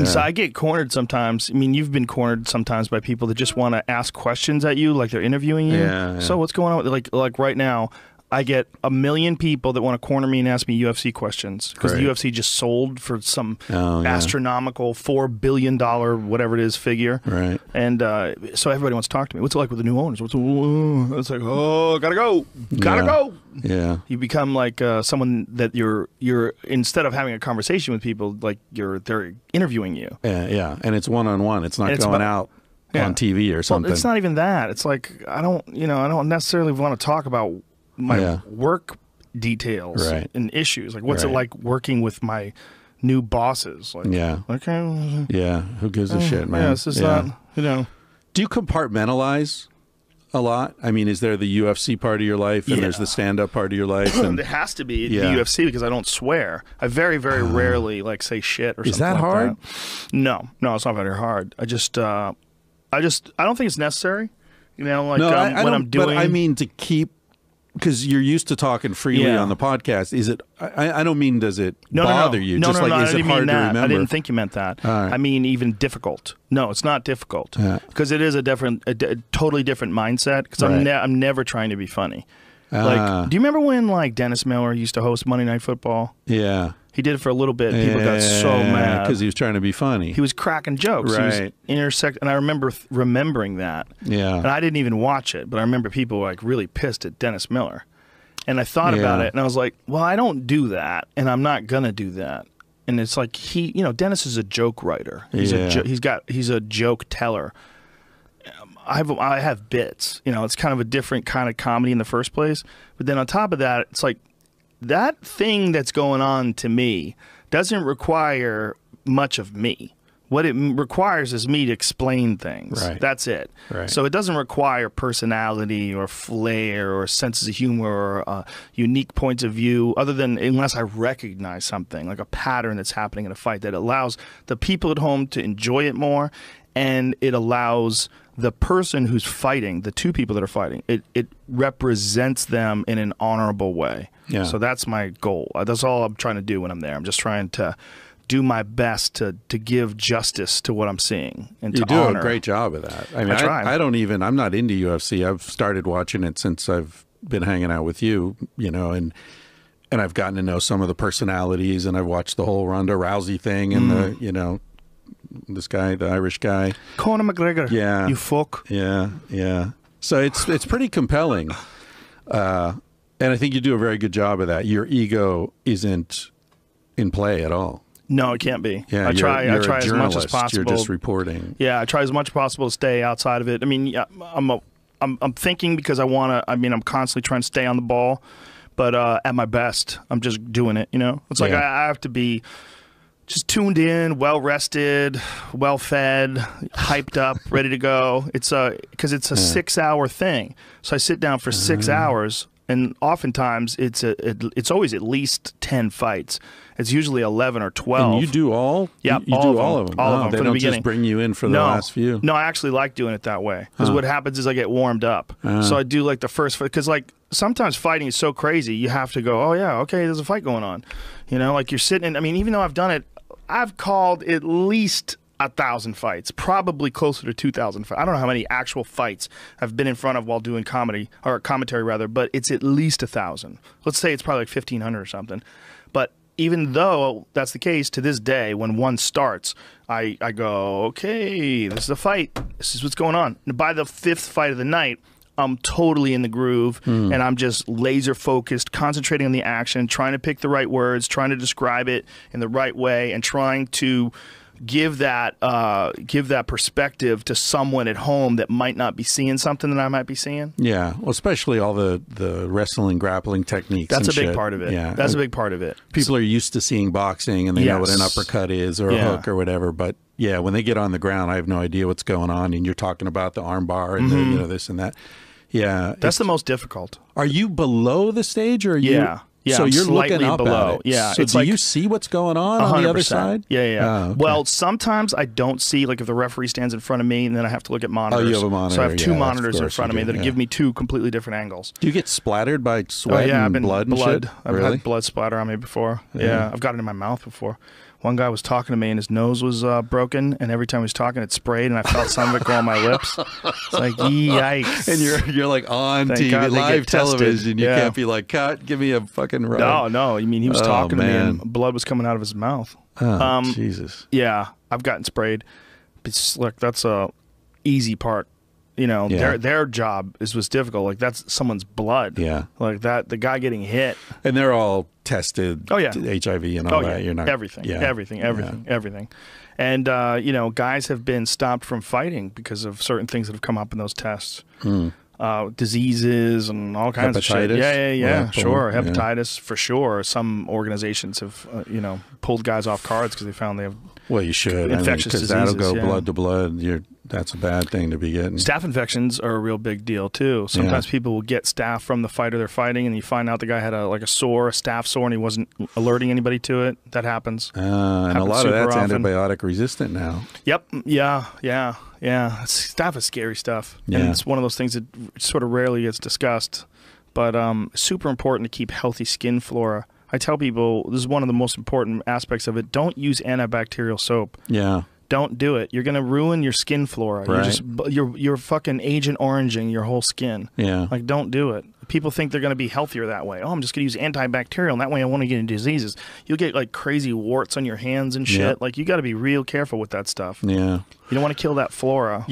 So I get cornered sometimes. I mean, you've been cornered sometimes by people that just want to ask questions at you, like they're interviewing you. Yeah. So what's going on? Like right now, I get 1 million people that want to corner me and ask me UFC questions because the UFC just sold for some astronomical $4 billion whatever it is figure. Right. And so everybody wants to talk to me. What's it like with the new owners? It's like, oh, gotta go. Yeah. You become like someone that you're instead of having a conversation with people, like they're interviewing you. Yeah. And it's one-on-one. It's not going out on TV or something. Well, it's not even that. It's like I don't necessarily want to talk about my work details and issues. Like, what's it like working with my new bosses? Like, okay. Yeah. Who gives a shit, man? Yeah, it's just not, Do you compartmentalize a lot? I mean, is there the UFC part of your life and there's the stand-up part of your life? And there has to be the UFC because I don't swear. I very, very rarely like say shit or something. Is that like hard? That. No, it's not very hard. I don't think it's necessary. When I'm doing. But I mean, to keep. Because you're used to talking freely on the podcast. Is it? I don't mean does it bother you? No, Just no, like, no. is I didn't it hard mean to that. remember? I didn't think you meant that. Right. I mean even difficult. No, it's not difficult because it is a totally different mindset. Because I'm never trying to be funny. Like, do you remember when like Dennis Miller used to host Monday Night Football? Yeah. He did it for a little bit. People got so mad because he was trying to be funny. He was cracking jokes. Right. He was and I remember remembering that. Yeah. And I didn't even watch it, but I remember people were like really pissed at Dennis Miller. And I thought about it, and I was like, well, I don't do that, and I'm not going to do that. And it's like Dennis is a joke writer. He's a joke teller. I have bits. It's kind of a different kind of comedy in the first place. But then on top of that, it's like that thing that's going on to me doesn't require much of me. What it requires is me to explain things. Right. That's it. Right. So it doesn't require personality or flair or senses of humor or unique points of view unless I recognize something, like a pattern that's happening in a fight that allows the people at home to enjoy it more, and it allows the person who's fighting, the two people that are fighting, it represents them in an honorable way. Yeah. So that's my goal. That's all I'm trying to do when I'm there. I'm just trying to do my best to give justice to what I'm seeing and to honor. You do a great job of that. I mean, I try. I'm not into UFC. I've started watching it since I've been hanging out with you, and I've gotten to know some of the personalities, and I've watched the whole Ronda Rousey thing and this guy, the Irish guy. Conor McGregor. Yeah. You fuck. Yeah, yeah. So it's pretty compelling. And I think you do a very good job of that. Your ego isn't in play at all. No, it can't be. Yeah, I try as much as possible. You're just reporting. Yeah, I try as much as possible to stay outside of it. I mean, I'm thinking because I want to. I mean, I'm constantly trying to stay on the ball, but at my best, I'm just doing it. It's like I have to be just tuned in, well rested, well fed, hyped up, ready to go. It's because it's a 6-hour thing, so I sit down for 6 hours. And oftentimes, it's always at least 10 fights. It's usually 11 or 12. And you do all? Yeah, you do all of them. All of them they from don't the beginning. Just bring you in for the last few? No, I actually like doing it that way. Because what happens is I get warmed up. So I do like the first, because like sometimes fighting is so crazy, you have to go, oh yeah, okay, there's a fight going on. Like you're sitting in, I mean, even though I've done it, I've called at least 1,000 fights, probably closer to 2,000 fights. I don't know how many actual fights I've been in front of while doing commentary rather, but it's at least 1,000. Let's say it's probably like 1,500 or something. But even though that's the case, to this day, when one starts, I go, okay, this is a fight. This is what's going on. And by the 5th fight of the night, I'm totally in the groove, and I'm just laser focused, concentrating on the action, trying to pick the right words, trying to describe it in the right way, and trying to give that perspective to someone at home that might not be seeing something that I might be seeing. Yeah, well, especially all the wrestling, grappling techniques. That's and a big shit. part of it. Yeah, that's a big part of it. People are used to seeing boxing and they know what an uppercut is or a hook or whatever. But yeah, when they get on the ground, I have no idea what's going on. And you're talking about the arm bar and the, this and that. Yeah, that's the most difficult. Are you below the stage or are you? Yeah. Yeah, so I'm you're looking up below. at it. Yeah, so do you see what's going on the other side? Yeah, yeah. Oh, okay. Well, sometimes I don't see, like if the referee stands in front of me and then I have to look at monitors. Oh, you have a monitor. So I have two monitors in front of me that give me two completely different angles. Do you get splattered by sweat and blood and shit? I've really? had blood splatter on me before. Yeah, I've got it in my mouth before. One guy was talking to me and his nose was broken, and every time he was talking, it sprayed, and I felt some of it go on my lips. It's like, yikes! And you're like on Thank TV, God they live get tested. television. You Yeah. can't be like, cut, give me a fucking rub. No. I mean, he was talking to me, man. and blood was coming out of his mouth. Oh, Jesus. Yeah, I've gotten sprayed. But look, that's a easy part. You know, Yeah. their job was difficult. Like, that's someone's blood. Yeah. Like that, the guy getting hit. And they're all tested. Oh, yeah. to HIV and all that. Yeah. You're not everything. Yeah. Everything. And you know, guys have been stopped from fighting because of certain things that have come up in those tests. Diseases and all kinds of shit. Hepatitis? Yeah. Sure, Yeah. hepatitis for sure. Some organizations have you know, pulled guys off cards because they found they have Well, you should. infectious because that'll diseases, go yeah. blood to blood. That's a bad thing to be getting. Staph infections are a real big deal too. Sometimes people will get staph from the fighter they're fighting, and you find out the guy had a staph sore, and he wasn't alerting anybody to it. That happens. And a Happens lot of super that's often. antibiotic resistant now. Yep. Yeah. Staph is scary stuff, and Yeah. it's one of those things that sort of rarely gets discussed. But super important to keep healthy skin flora. I tell people this is one of the most important aspects of it. Don't use antibacterial soap. Yeah. Don't do it. You're going to ruin your skin flora. Right. You're fucking Agent Oranging your whole skin. Yeah. Like, don't do it. People think they're going to be healthier that way. Oh, I'm just going to use antibacterial, and that way I won't get any diseases. You'll get like crazy warts on your hands and shit. Yep. Like, you got to be real careful with that stuff. Yeah. You don't want to kill that flora.